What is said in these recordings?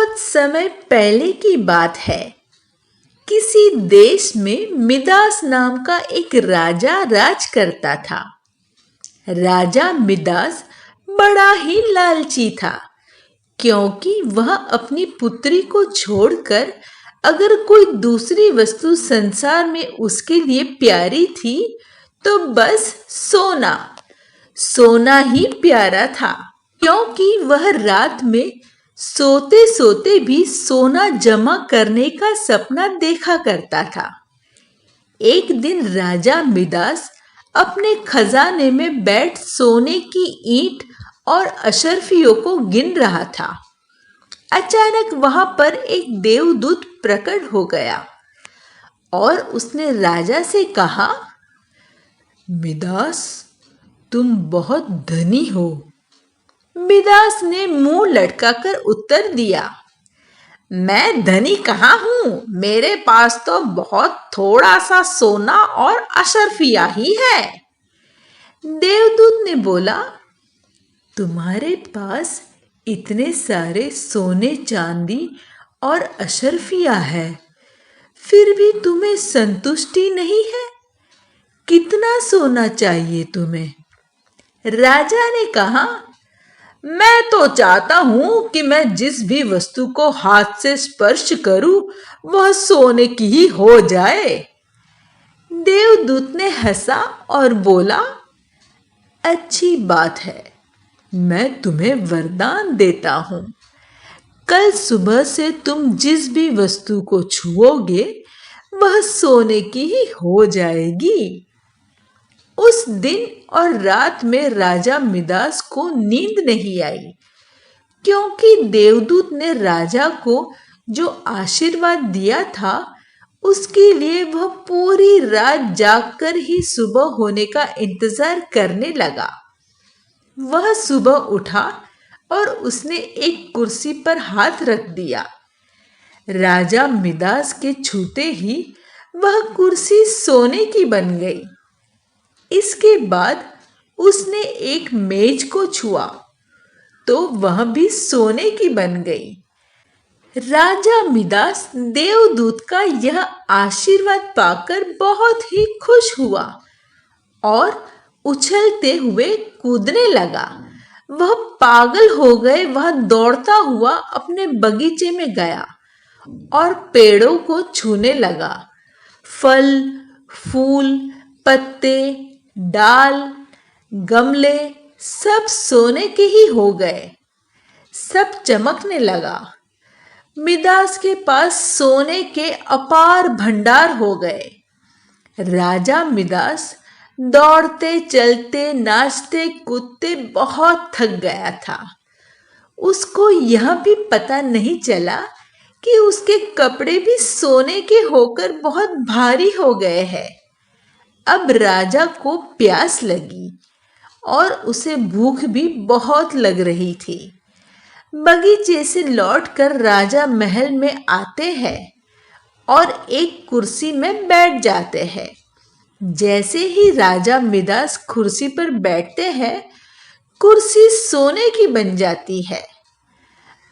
बहुत समय पहले की बात है। किसी देश में मिदास नाम का एक राजा राज करता था। राजा मिदास बड़ा ही लालची था, क्योंकि वह अपनी पुत्री को छोड़कर अगर कोई दूसरी वस्तु संसार में उसके लिए प्यारी थी तो बस सोना। सोना ही प्यारा था, क्योंकि वह रात में सोते सोते भी सोना जमा करने का सपना देखा करता था। एक दिन राजा मिदास अपने खजाने में बैठ सोने की ईंट और अशर्फियों को गिन रहा था। अचानक वहां पर एक देवदूत प्रकट हो गया और उसने राजा से कहा, मिदास, तुम बहुत धनी हो। मिदास ने मुंह लटकाकर उत्तर दिया, मैं धनी कहाँ हूं, मेरे पास तो बहुत थोड़ा सा सोना और अशर्फिया ही है। देवदूत ने बोला, तुम्हारे पास इतने सारे सोने चांदी और अशर्फिया है, फिर भी तुम्हें संतुष्टि नहीं है। कितना सोना चाहिए तुम्हें? राजा ने कहा, मैं तो चाहता हूं कि मैं जिस भी वस्तु को हाथ से स्पर्श करूं वह सोने की ही हो जाए। देवदूत ने हंसा और बोला, अच्छी बात है, मैं तुम्हें वरदान देता हूं। कल सुबह से तुम जिस भी वस्तु को छुओगे वह सोने की ही हो जाएगी। उस दिन और रात में राजा मिदास को नींद नहीं आई, क्योंकि देवदूत ने राजा को जो आशीर्वाद दिया था उसके लिए वह पूरी रात जागकर ही सुबह होने का इंतजार करने लगा। वह सुबह उठा और उसने एक कुर्सी पर हाथ रख दिया। राजा मिदास के छूते ही वह कुर्सी सोने की बन गई। इसके बाद उसने एक मेज को छुआ तो वह भी सोने की बन गई। राजा मिदास देवदूत का यह आशीर्वाद पाकर बहुत ही खुश हुआ और उछलते हुए कूदने लगा। वह पागल हो गए। वह दौड़ता हुआ अपने बगीचे में गया और पेड़ों को छूने लगा। फल, फूल, पत्ते, डाल, गमले सब सोने के ही हो गए। सब चमकने लगा। मिदास के पास सोने के अपार भंडार हो गए। राजा मिदास दौड़ते, चलते, नाचते, कूदते बहुत थक गया था। उसको यह भी पता नहीं चला कि उसके कपड़े भी सोने के होकर बहुत भारी हो गए हैं। अब राजा को प्यास लगी और उसे भूख भी बहुत लग रही थी। बगीचे से लौटकर राजा महल में आते हैं और एक कुर्सी में बैठ जाते हैं। जैसे ही राजा मिदास कुर्सी पर बैठते हैं, कुर्सी सोने की बन जाती है।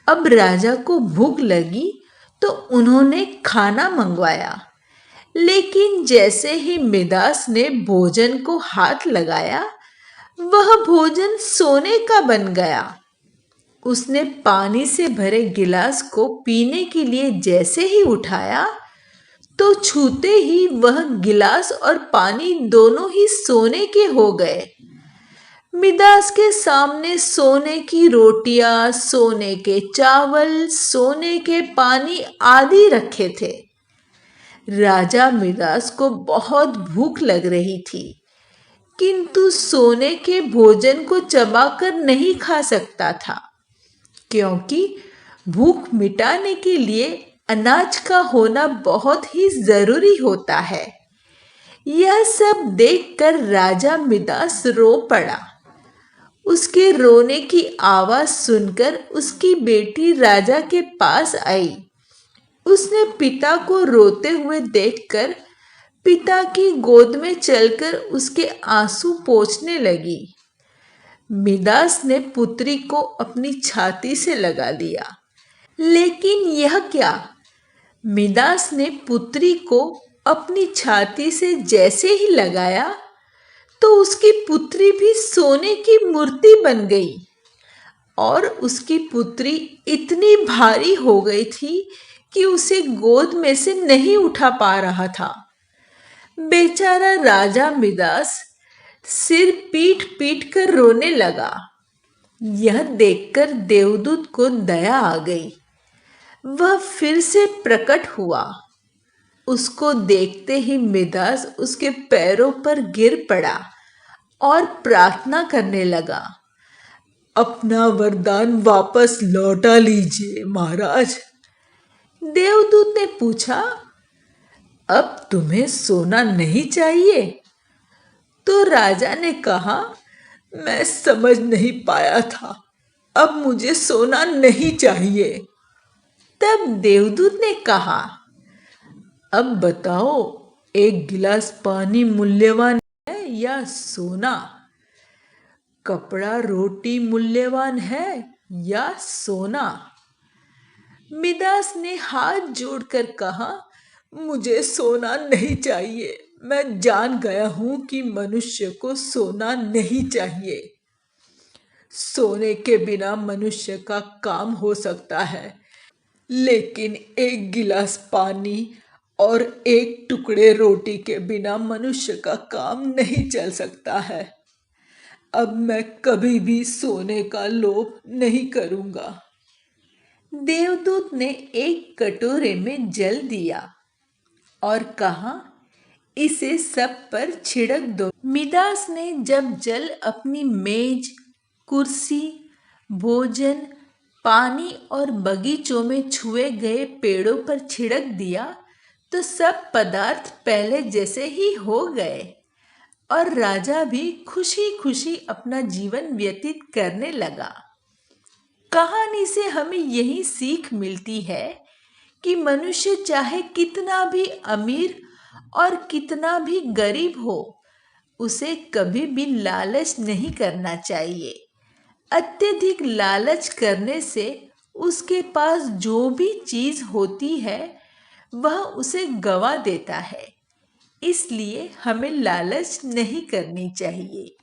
अब राजा को भूख लगी तो उन्होंने खाना मंगवाया, लेकिन जैसे ही मिदास ने भोजन को हाथ लगाया वह भोजन सोने का बन गया। उसने पानी से भरे गिलास को पीने के लिए जैसे ही उठाया तो छूते ही वह गिलास और पानी दोनों ही सोने के हो गए। मिदास के सामने सोने की रोटियां, सोने के चावल, सोने के पानी आदि रखे थे। राजा मिदास को बहुत भूख लग रही थी, किंतु सोने के भोजन को चबाकर नहीं खा सकता था, क्योंकि भूख मिटाने के लिए अनाज का होना बहुत ही जरूरी होता है। यह सब देखकर राजा मिदास रो पड़ा। उसके रोने की आवाज सुनकर उसकी बेटी राजा के पास आई। उसने पिता को रोते हुए देखकर पिता की गोद में चलकर उसके आंसू पोंछने लगी। मिदास ने पुत्री को अपनी छाती से लगा लिया, लेकिन यह क्या? मिदास ने पुत्री को अपनी छाती से जैसे ही लगाया तो उसकी पुत्री भी सोने की मूर्ति बन गई और उसकी पुत्री इतनी भारी हो गई थी कि उसे गोद में से नहीं उठा पा रहा था। बेचारा राजा मिदास सिर पीट पीट कर रोने लगा। यह देखकर देवदूत को दया आ गई। वह फिर से प्रकट हुआ। उसको देखते ही मिदास उसके पैरों पर गिर पड़ा और प्रार्थना करने लगा। अपना वरदान वापस लौटा लीजिए महाराज। देवदूत ने पूछा, अब तुम्हें सोना नहीं चाहिए? तो राजा ने कहा, मैं समझ नहीं पाया था, अब मुझे सोना नहीं चाहिए। तब देवदूत ने कहा, अब बताओ, एक गिलास पानी मूल्यवान है या सोना? कपड़ा रोटी मूल्यवान है या सोना? मिदास ने हाथ जोड़कर कहा, मुझे सोना नहीं चाहिए। मैं जान गया हूं कि मनुष्य को सोना नहीं चाहिए। सोने के बिना मनुष्य का काम हो सकता है, लेकिन एक गिलास पानी और एक टुकड़े रोटी के बिना मनुष्य का काम नहीं चल सकता है। अब मैं कभी भी सोने का लोभ नहीं करूंगा। देवदूत ने एक कटोरे में जल दिया और कहा, इसे सब पर छिड़क दो। मिदास ने जब जल अपनी मेज, कुर्सी, भोजन, पानी और बगीचों में छुए गए पेड़ों पर छिड़क दिया तो सब पदार्थ पहले जैसे ही हो गए और राजा भी खुशी खुशी अपना जीवन व्यतीत करने लगा। कहानी से हमें यही सीख मिलती है कि मनुष्य चाहे कितना भी अमीर और कितना भी गरीब हो, उसे कभी भी लालच नहीं करना चाहिए। अत्यधिक लालच करने से उसके पास जो भी चीज होती है वह उसे गंवा देता है। इसलिए हमें लालच नहीं करनी चाहिए।